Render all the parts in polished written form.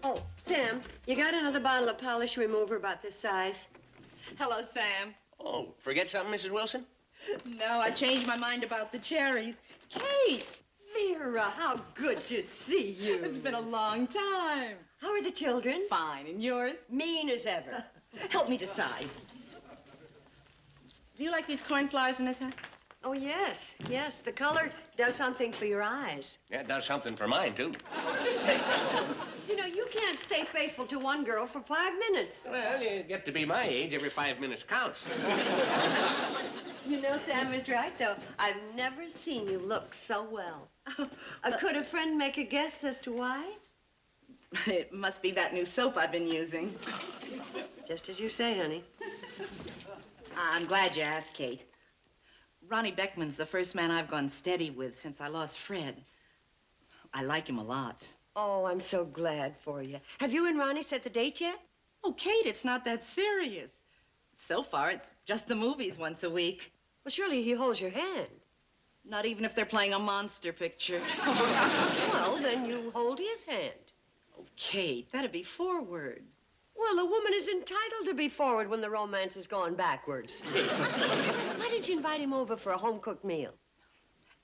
Oh, Sam, you got another bottle of polish remover about this size? Hello, Sam. Oh, forget something, Mrs. Wilson? No, I changed my mind about the cherries. Kate! Vera, how good to see you. It's been a long time. How are the children? Fine, and yours? Mean as ever. Help me decide. Do you like these cornflowers in this hat? Oh, yes, yes. The color does something for your eyes. Yeah, it does something for mine, too. Say, you know, you can't stay faithful to one girl for 5 minutes. Well, you get to be my age, every 5 minutes counts. You know, Sam is right, though. I've never seen you look so well. Could a friend make a guess as to why? It must be that new soap I've been using. Just as you say, honey. I'm glad you asked, Kate. Ronnie Beckman's the first man I've gone steady with since I lost Fred. I like him a lot. Oh, I'm so glad for you. Have you and Ronnie set the date yet? Oh, Kate, it's not that serious. So far, it's just the movies once a week. Well, surely he holds your hand. Not even if they're playing a monster picture. Well, then you hold his hand. Oh, Kate, that'd be forward. Well, a woman is entitled to be forward when the romance has gone backwards. Why didn't you invite him over for a home-cooked meal?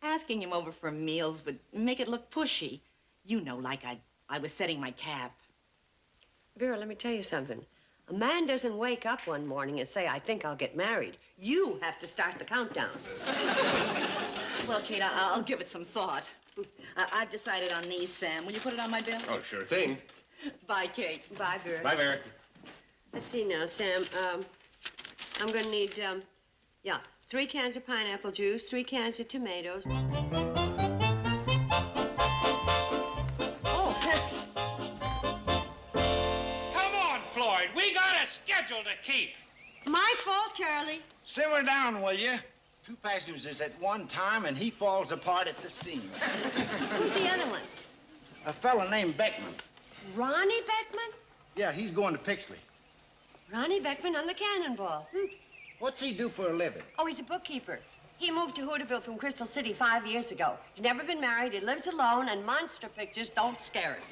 Asking him over for meals would make it look pushy. You know, like I was setting my cap. Vera, let me tell you something. A man doesn't wake up one morning and say, I think I'll get married. You have to start the countdown. Well, Kate, I'll give it some thought. I've decided on these, Sam. Will you put it on my bill? Oh, sure thing. Bye, Kate. Bye, Vera. Bye, Vera. Let's see now, Sam. I'm going to need, 3 cans of pineapple juice, 3 cans of tomatoes. Oh, thanks. Come on, Floyd. We got a schedule to keep. My fault, Charlie. Simmer down, will you? 2 passengers at one time, and he falls apart at the seams. Who's the other one? A fella named Beckman. Ronnie Beckman? Yeah, he's going to Pixley. Ronnie Beckman on the Cannonball. What's he do for a living? Oh, he's a bookkeeper. He moved to Hooterville from Crystal City 5 years ago. He's never been married, he lives alone, and monster pictures don't scare him.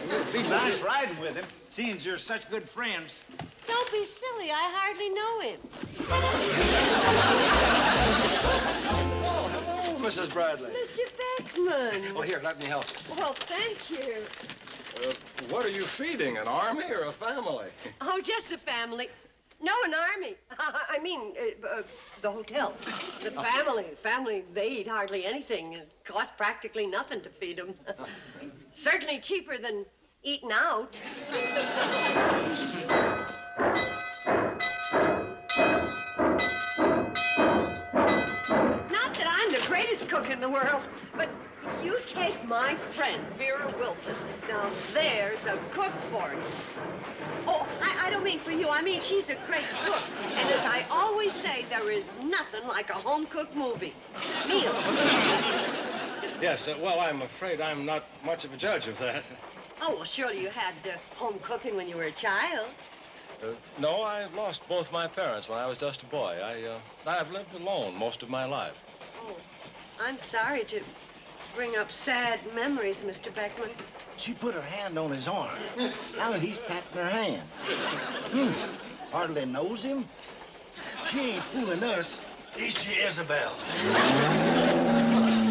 It'd be nice riding with him, seeing as you're such good friends. Don't be silly, I hardly know him. Oh, hello, Mrs. Bradley. Mr. Beckman. Oh, here, let me help you. Well, thank you. What are you feeding, an army or a family? Oh, just a family. No, an army. I mean, the hotel. The family, they eat hardly anything. It costs practically nothing to feed them. Certainly cheaper than eating out. Not that I'm the greatest cook in the world, but you take my friend, Vera Wilson. Now, there's a cook for you. Oh, I don't mean for you. I mean, she's a great cook. And as I always say, there is nothing like a home-cooked movie. Meal. Yes, well, I'm afraid I'm not much of a judge of that. Oh, well, surely you had home cooking when you were a child. No, I lost both my parents when I was just a boy. I've lived alone most of my life. Oh, I'm sorry to bring up sad memories, Mr. Beckman. She put her hand on his arm. Now he's patting her hand. Hardly knows him. She ain't fooling us, is she, Isabel?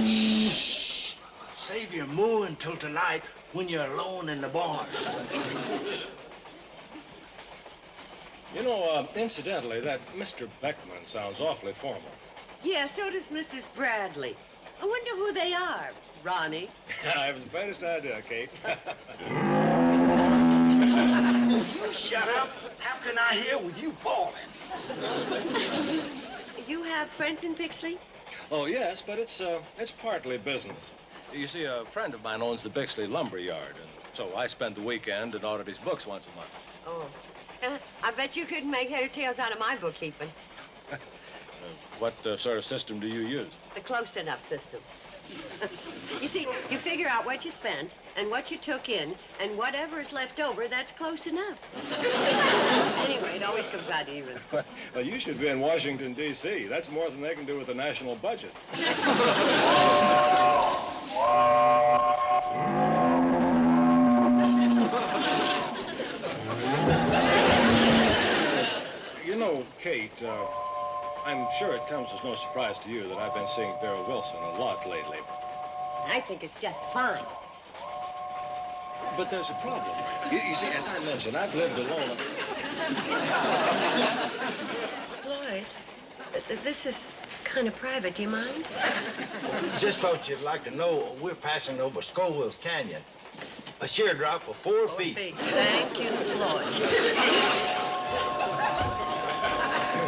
Shh. Save your moo until tonight when you're alone in the barn. You know, incidentally, that Mr. Beckman sounds awfully formal. Yeah, so does Mrs. Bradley. I wonder who they are. Ronnie. I haven't the faintest idea, Kate. Will you shut up? How can I hear with you bawling? You have friends in Pixley? Oh, yes, but it's partly business. You see, a friend of mine owns the Bixley Lumber Yard, and so I spend the weekend and audit his books once a month. Oh. I bet you couldn't make head or tails out of my bookkeeping. What sort of system do you use? The close enough system. You see, you figure out what you spent and what you took in, and whatever is left over, that's close enough. Anyway, it always comes out even. Well, you should be in Washington, D.C. That's more than they can do with the national budget. You know, Kate, I'm sure it comes as no surprise to you that I've been seeing Vera Wilson a lot lately. I think it's just fine. But there's a problem. You see, as I mentioned, I've lived alone. Floyd, this is kind of private. Do you mind? Just thought you'd like to know we're passing over Scoville's Canyon. A sheer drop of 4 feet. Thank you, Floyd.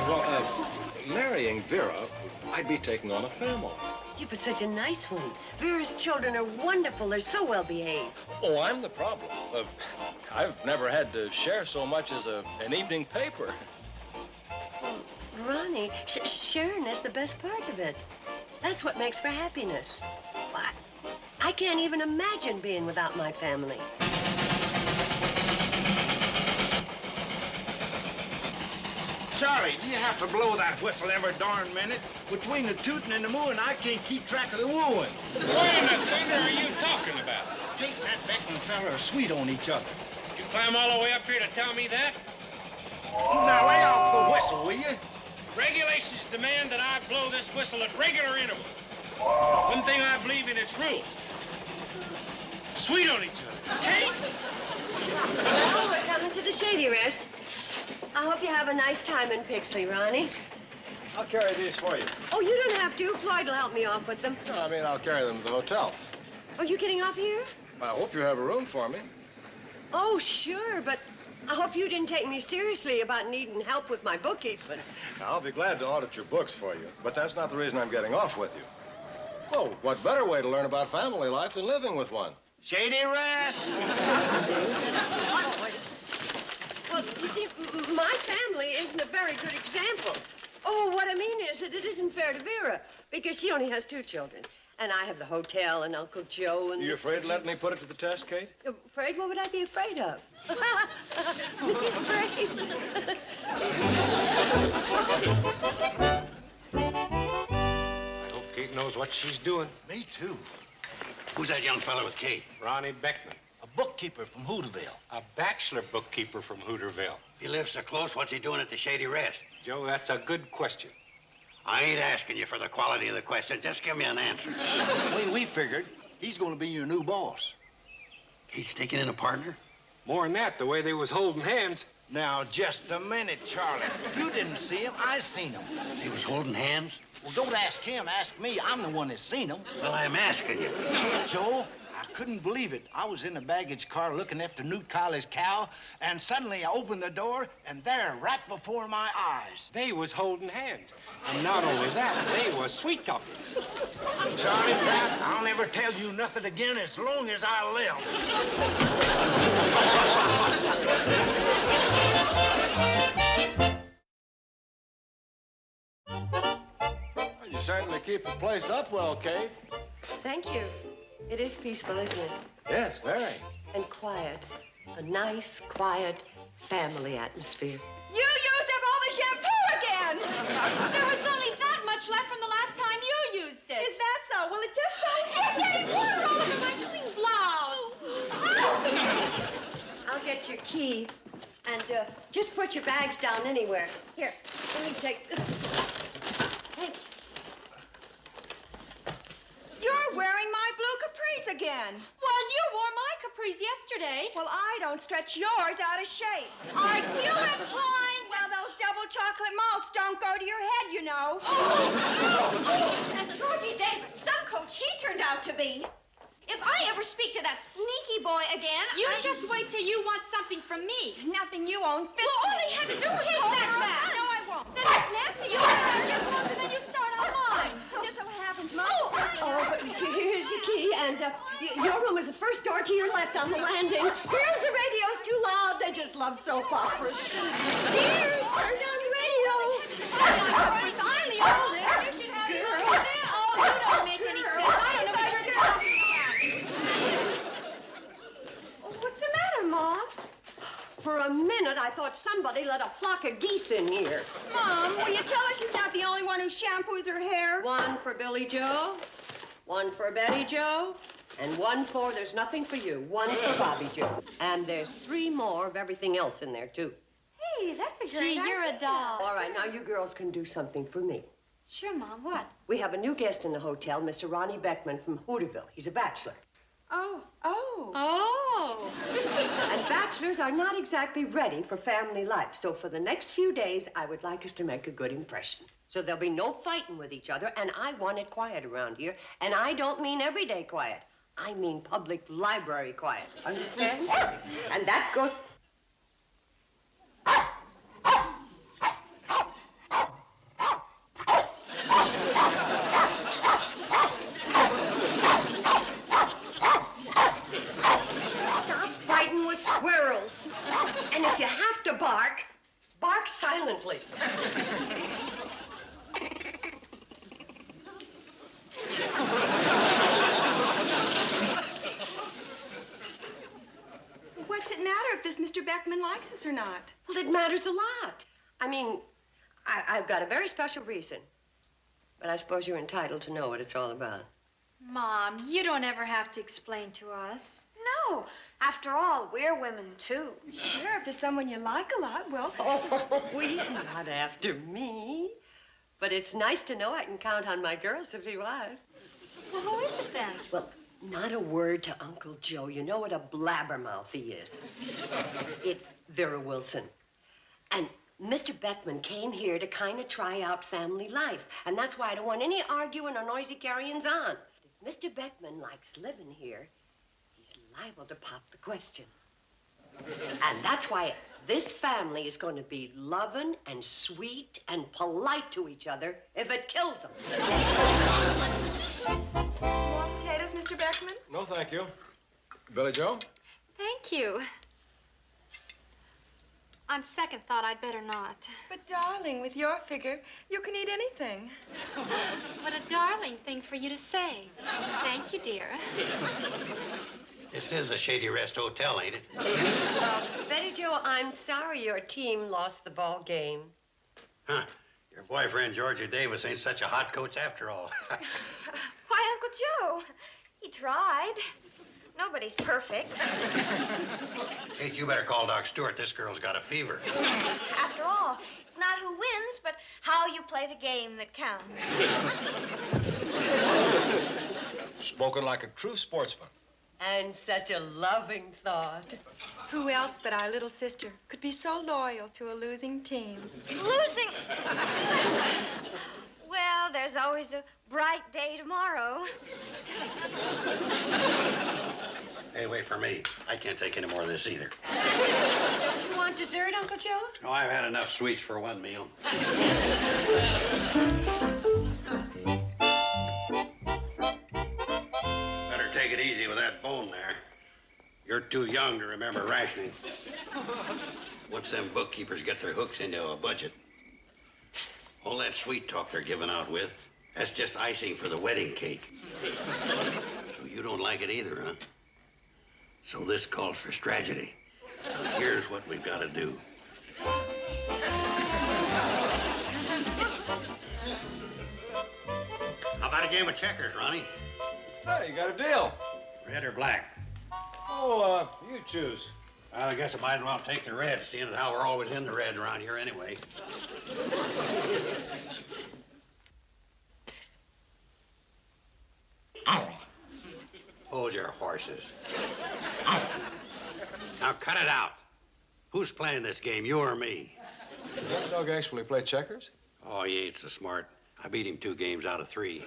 Well, marrying Vera, I'd be taking on a family. Yeah, but such a nice one. Vera's children are wonderful. They're so well behaved. Oh, I'm the problem. I've never had to share so much as an evening paper. Ronnie, sharing is the best part of it. That's what makes for happiness. I can't even imagine being without my family. Charlie, do you have to blow that whistle every darn minute? Between the tooting and the mooing, I can't keep track of the wooing. What in the thunder are you talking about? Kate and that Beckman fella are sweet on each other. You climb all the way up here to tell me that? Now lay off the whistle, will you? Regulations demand that I blow this whistle at regular intervals. One thing I believe in, it's rules. Sweet on each other. Kate! Well, we're coming to the shady rest. I hope you have a nice time in Pixley, Ronnie. I'll carry these for you. Oh, you don't have to. Floyd will help me off with them. No, I mean, I'll carry them to the hotel. Oh, you getting off here? I hope you have a room for me. Oh, sure, but I hope you didn't take me seriously about needing help with my bookkeeping. I'll be glad to audit your books for you, but that's not the reason I'm getting off with you. Well, what better way to learn about family life than living with one? Shady rest. Well, you see, my family isn't a very good example. Oh, what I mean is that it isn't fair to Vera, because she only has 2 children. And I have the hotel and Uncle Joe and... You afraid to let me put it to the test, Kate? Afraid? What would I be afraid of? Afraid? I hope Kate knows what she's doing. Me too. Who's that young fella with Kate? Ronnie Beckman, A bookkeeper from Hooterville. a bachelor bookkeeper from Hooterville. If he lives so close, what's he doing at the Shady Rest? Joe, that's a good question. I ain't asking you for the quality of the question. Just give me an answer. We figured he's going to be your new boss. He's taking in a partner? More than that, the way they was holding hands. Now, just a minute, Charlie. You didn't see him. I seen him. He was holding hands? Well, don't ask him. Ask me. I'm the one that's seen him. Well, I'm asking you. Joe, I couldn't believe it. I was in the baggage car looking after Newt Colley's cow, and suddenly I opened the door, and there, right before my eyes. They was holding hands. And not only that, they was sweet talking. Charlie Pratt, I'll never tell you nothing again as long as I live. You certainly keep the place up well, Kate. Thank you. It is peaceful, isn't it? Yes, very. And quiet. A nice, quiet, family atmosphere. You used up all the shampoo again! There was only that much left from the last time you used it. Is that so? Well, it just so... You're getting water all over my clean blouse. I'll get your key. And just put your bags down anywhere. Here, let me take this. Hey. You're wearing my blue capris again. Well, you wore my capris yesterday. Well, I don't stretch yours out of shape. Are you implying? Well, those double chocolate malts don't go to your head, you know. Oh, that Georgie Davis subcoach he turned out to be. If I ever speak to that sneaky boy again, You just wait till you want something from me. Nothing you own fits Well, all me. he had to do was Take call that her back. up. No, I won't. Then if Nancy, you start on your clothes and then you start on mine. Just so happens, Mom. Oh, Oh, but here's your key, and your room is the first door to your left on the landing. Here's the radio's too loud. They just love soap operas. Dears, turn down the radio. Shut up, Chris. I'm the oldest. You should have Girls. Oh, you don't make any sense. I don't know thought somebody let a flock of geese in here. Mom, will you tell her she's not the only one who shampoos her hair? One for Billy Joe, one for Betty Joe, and one for, there's nothing for you, one for Bobby Joe. And there's 3 more of everything else in there, too. Hey, that's a Gee, you're a doll. All right, now you girls can do something for me. Sure, Mom. What? We have a new guest in the hotel, Mr. Ronnie Beckman from Hooterville. He's a bachelor. Oh. Oh. And bachelors are not exactly ready for family life. So for the next few days, I would like us to make a good impression. So there'll be no fighting with each other, and I want it quiet around here. And I don't mean everyday quiet. I mean public library quiet. Understand? And that goes... Squirrels. And if you have to bark, bark silently. What's it matter if this Mr. Beckman likes us or not? Well, it matters a lot. I mean, I've got a very special reason. But I suppose you're entitled to know what it's all about. Mom, you don't ever have to explain to us. No. After all, we're women, too. Sure, if there's someone you like a lot, well... Oh, he's not after me. But it's nice to know I can count on my girls if he was. Well, who is it then? Well, not a word to Uncle Joe. You know what a blabbermouth he is. It's Vera Wilson. And Mr. Beckman came here to kind of try out family life. And that's why I don't want any arguing or noisy carryings on. If Mr. Beckman likes living here, he's liable to pop the question. And that's why this family is going to be loving and sweet and polite to each other if it kills them. More potatoes, Mr. Beckman? No, thank you. Billy Joe? Thank you. On second thought, I'd better not. But, darling, with your figure, you can eat anything. What a darling thing for you to say. Thank you, dear. This is a Shady Rest Hotel, ain't it? Betty Jo, I'm sorry your team lost the ball game. Huh. Your boyfriend, Georgia Davis, ain't such a hot coach after all. Why, Uncle Joe, he tried. Nobody's perfect. Kate, you better call Doc Stewart. This girl's got a fever. After all, it's not who wins, but how you play the game that counts. Spoken like a true sportsman. And such a loving thought. Who else but our little sister could be so loyal to a losing team? Losing? Well, there's always a bright day tomorrow. Hey, wait for me. I can't take any more of this either. Don't you want dessert, Uncle Joe? No, I've had enough sweets for one meal. Better take it easy with that bone there. You're too young to remember rationing. Once them bookkeepers get their hooks into a budget, all that sweet talk they're giving out with, that's just icing for the wedding cake. So you don't like it either, huh? So this calls for strategy. Now, here's what we've got to do. How about a game of checkers, Ronnie? Hey, you got a deal. Red or black? Oh, you choose. Well, I guess I might as well take the red, seeing as how we're always in the red around here anyway. Hold your horses. Now cut it out. Who's playing this game, you or me? Does that dog actually play checkers? Oh, he ain't so smart. I beat him 2 games out of 3.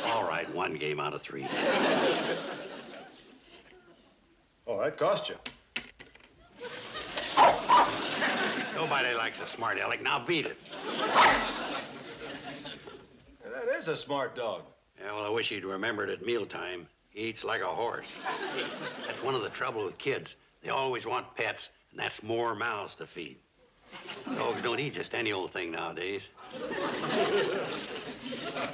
All right, 1 game out of 3. Oh, that cost you. Nobody likes a smart aleck. Now beat it. That is a smart dog. Yeah, well, I wish he'd remembered at mealtime. He eats like a horse. That's one of the trouble with kids. They always want pets, and that's more mouths to feed. Dogs don't eat just any old thing nowadays.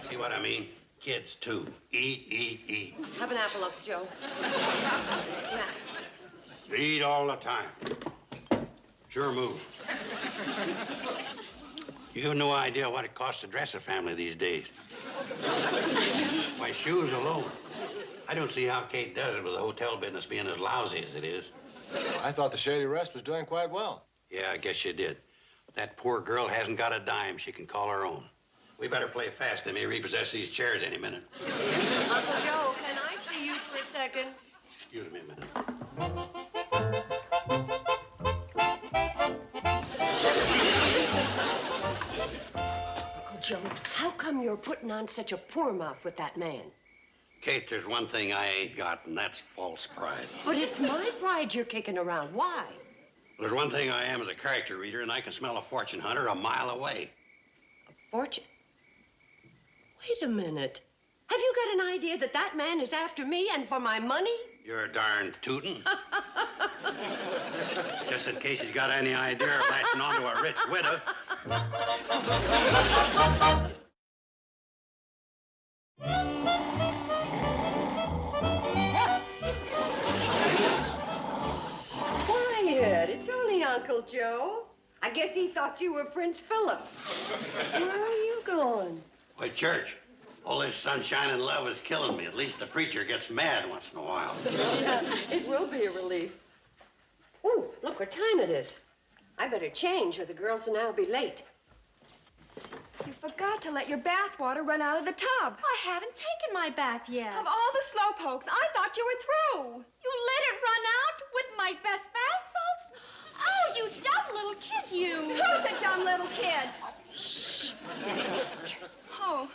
See what I mean? Kids, too. Eat, eat, eat. Have an apple, Uncle Joe. Now, Eat all the time. Sure move. You have no idea what it costs to dress a family these days. Why, shoes alone. I don't see how Kate does it with the hotel business being as lousy as it is. I thought the Shady Rest was doing quite well. Yeah, I guess you did. That poor girl hasn't got a dime she can call her own. We better play fast. They may repossess these chairs any minute. Uncle Joe, can I see you for a second? Excuse me a minute. Uncle Joe, how come you're putting on such a poor mouth with that man? Kate, there's one thing I ain't got, and that's false pride. But it's my pride you're kicking around. Why? There's one thing I am as a character reader, and I can smell a fortune hunter a mile away. A fortune? Wait a minute. Have you got an idea that that man is after me and for my money? You're darn tootin'. It's just in case he's got any idea of latching onto a rich widow. Quiet. It's only Uncle Joe. I guess he thought you were Prince Philip. Where are you going? Why, church. All this sunshine and love is killing me. At least the preacher gets mad once in a while. Yeah, it will be a relief. Ooh, look what time it is. I better change or the girls and I'll be late. You forgot to let your bath water run out of the tub. I haven't taken my bath yet. Of all the slowpokes, I thought you were through. You let it run out with my best bath salts? Oh, you dumb little kid, you. Who's a dumb little kid? Shh. Oh.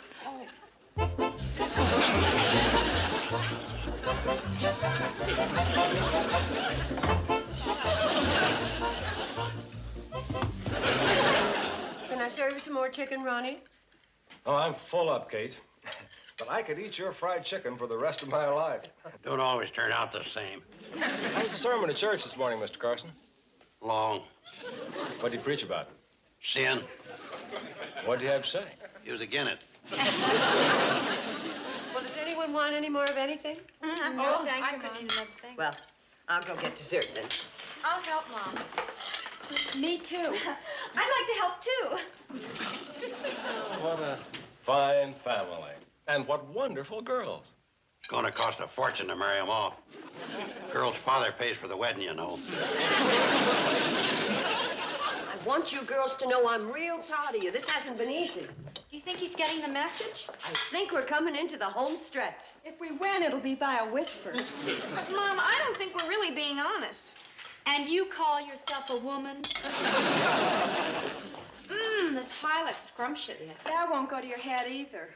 Can I serve you some more chicken, Ronnie? Oh, I'm full up, Kate. But I could eat your fried chicken for the rest of my life. Don't always turn out the same. How was the sermon at church this morning, Mr. Carson? Long. What did he preach about? Sin. What did he have to say? He was again it. Well, does anyone want any more of anything? No, thank you, Mom. Need another thing. Well, I'll go get dessert then. I'll help, Mom. Me too. I'd like to help, too. What a fine family. And what wonderful girls. It's gonna cost a fortune to marry them off. Girl's father pays for the wedding, you know. I want you girls to know I'm real proud of you. This hasn't been easy. Do you think he's getting the message? I think we're coming into the home stretch. If we win, it'll be by a whisper. But, Mom, I don't think we're really being honest. And you call yourself a woman? This pie looks scrumptious. That won't go to your head either.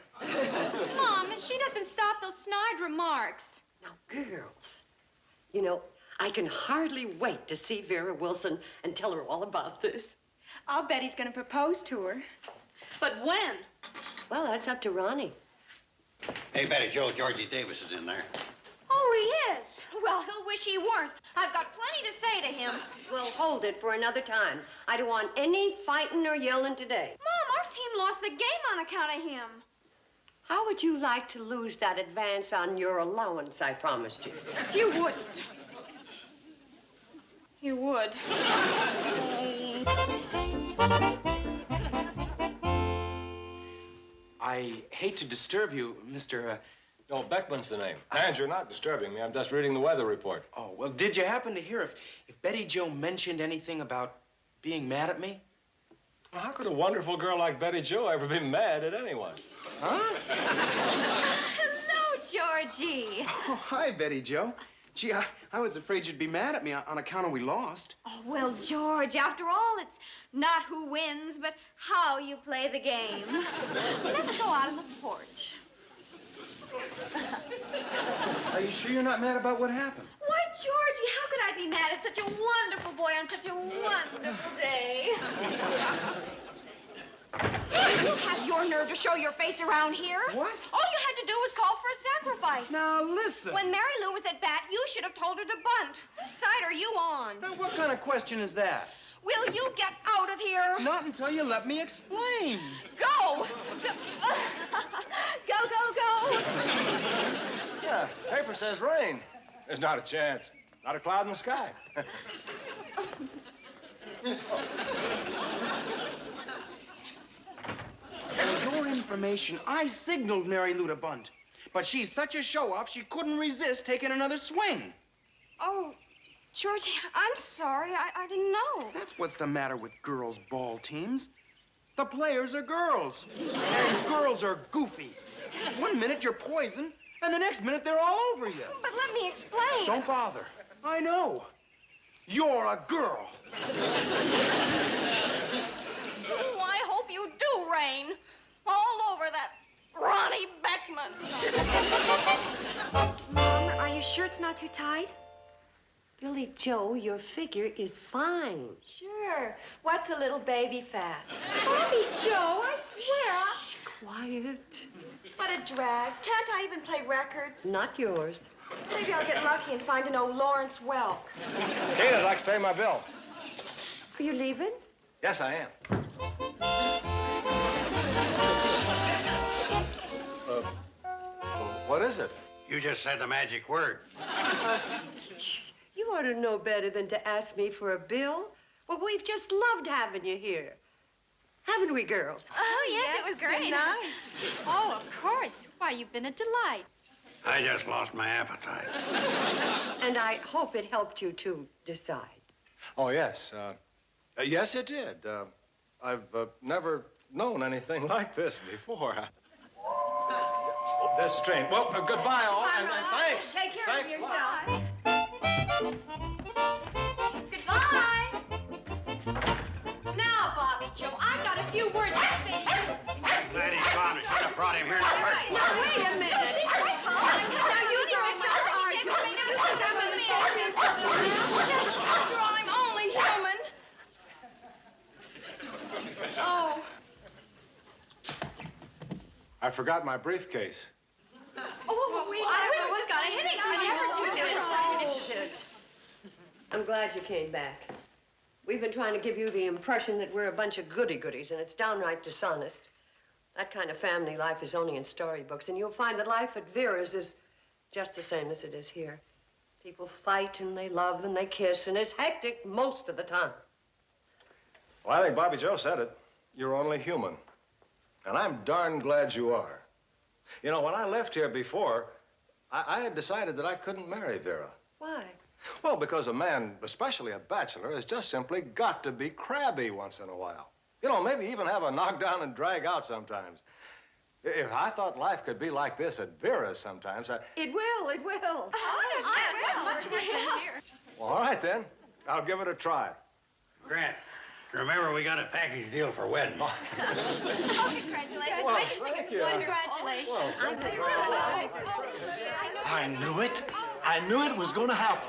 Mom, if she doesn't stop those snide remarks. Now, girls, you know, I can hardly wait to see Vera Wilson and tell her all about this. I'll bet he's going to propose to her. But when? Well, that's up to Ronnie. Hey, Betty Joe, Georgie Davis is in there. Oh, he is? Well, he'll wish he weren't. I've got plenty to say to him. We'll hold it for another time. I don't want any fighting or yelling today. Mom, our team lost the game on account of him. How would you like to lose that advance on your allowance I promised you? You wouldn't. You would. I hate to disturb you, Mr. Oh, Beckman's the name. And you're not disturbing me. I'm just reading the weather report. Oh, well, did you happen to hear if Betty Joe mentioned anything about being mad at me? Well, how could a wonderful girl like Betty Joe ever be mad at anyone? Huh? Hello, Georgie. Oh, hi, Betty Joe. Gee, I was afraid you'd be mad at me on account of we lost. Oh, well, George, after all, it's not who wins, but how you play the game. Let's go out on the porch. Are you sure you're not mad about what happened? Why, Georgie, how could I be mad at such a wonderful boy on such a wonderful day? You have your nerve to show your face around here. What? All you had to do was call for a sacrifice. Now, listen. When Mary Lou was at bat, you should have told her to bunt. Whose side are you on? Now, what kind of question is that? Will you get out of here? Not until you let me explain. Go! Go, go, go! Yeah, paper says rain. There's not a chance. Not a cloud in the sky. For your information, I signaled Mary Lou to bunt. But she's such a show-off, she couldn't resist taking another swing. Oh, Georgie, I'm sorry. I didn't know. That's what's the matter with girls' ball teams. The players are girls. And girls are goofy. One minute you're poison, and the next minute they're all over you. But let me explain. Don't bother. I know. You're a girl. Oh, I hope you do rain. All over that Ronnie Beckman. Mom, are you sure it's not too tight? Billy Joe, your figure is fine. Sure. What's a little baby fat? Bobby Joe, I swear. Shh, quiet. What a drag. Can't I even play records? Not yours. Maybe I'll get lucky and find an old Lawrence Welk. Kate, I'd like to pay my bill. Are you leaving? Yes, I am. What is it? You just said the magic word. You ought to know better than to ask me for a bill. Well, we've just loved having you here. Haven't we, girls? Oh, yes, it was it's been great. nice. Oh, of course. Why, you've been a delight. I just lost my appetite. And I hope it helped you to decide. Oh, yes. Yes, it did. I've never known anything like this before. Oh, there's the train. Well, goodbye, all, and thanks. Take care Thanks of a lot. yourself. Goodbye. Now, Bobby Joe, I've got a few words to say to you. Glad he's gone. I should have brought him here in the first place. Now, wait a minute. Now, you girls stop arguing. You think I'm going to stop him? After all, I'm only human. Oh. I forgot my briefcase. I just got Hold it. I'm glad you came back. We've been trying to give you the impression that we're a bunch of goody-goodies, and it's downright dishonest. That kind of family life is only in storybooks, and you'll find that life at Vera's is just the same as it is here. People fight, and they love, and they kiss, and it's hectic most of the time. Well, I think Bobby Joe said it. You're only human. And I'm darn glad you are. You know, when I left here before, I had decided that I couldn't marry Vera. Why? Well, because a man, especially a bachelor, has just simply got to be crabby once in a while. You know, maybe even have a knockdown and drag out sometimes. If I thought life could be like this at Vera's sometimes, It will, it will. Well, all right, then. I'll give it a try. Grant, remember we got a package deal for wedding. Oh, congratulations. Well, I just think thank it's you. congratulations. I knew it. I knew it was going to happen.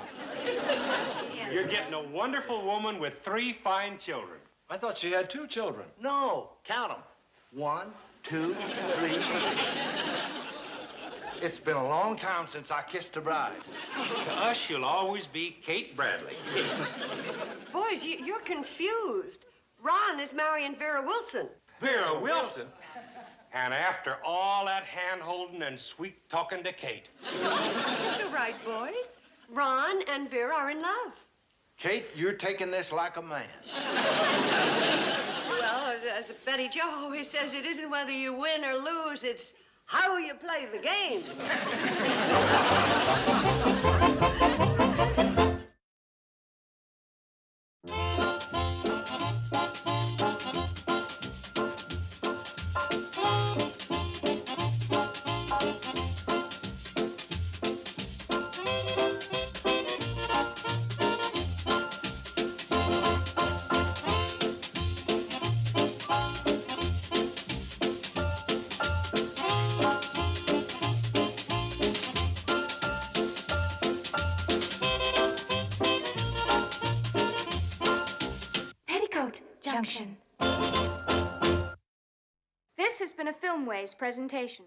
You're getting a wonderful woman with 3 fine children. I thought she had 2 children. No, count them. 1, 2, 3. It's been a long time since I kissed a bride. To us, you'll always be Kate Bradley. Boys, you're confused. Ron is marrying Vera Wilson. Vera Wilson. And after all that hand-holding and sweet-talking to Kate. That's all right, boys. Ron and Vera are in love. Kate, you're taking this like a man. Well, as Betty Jo always says, it isn't whether you win or lose, it's how you play the game. Petticoat Junction. This has been a Filmways presentation.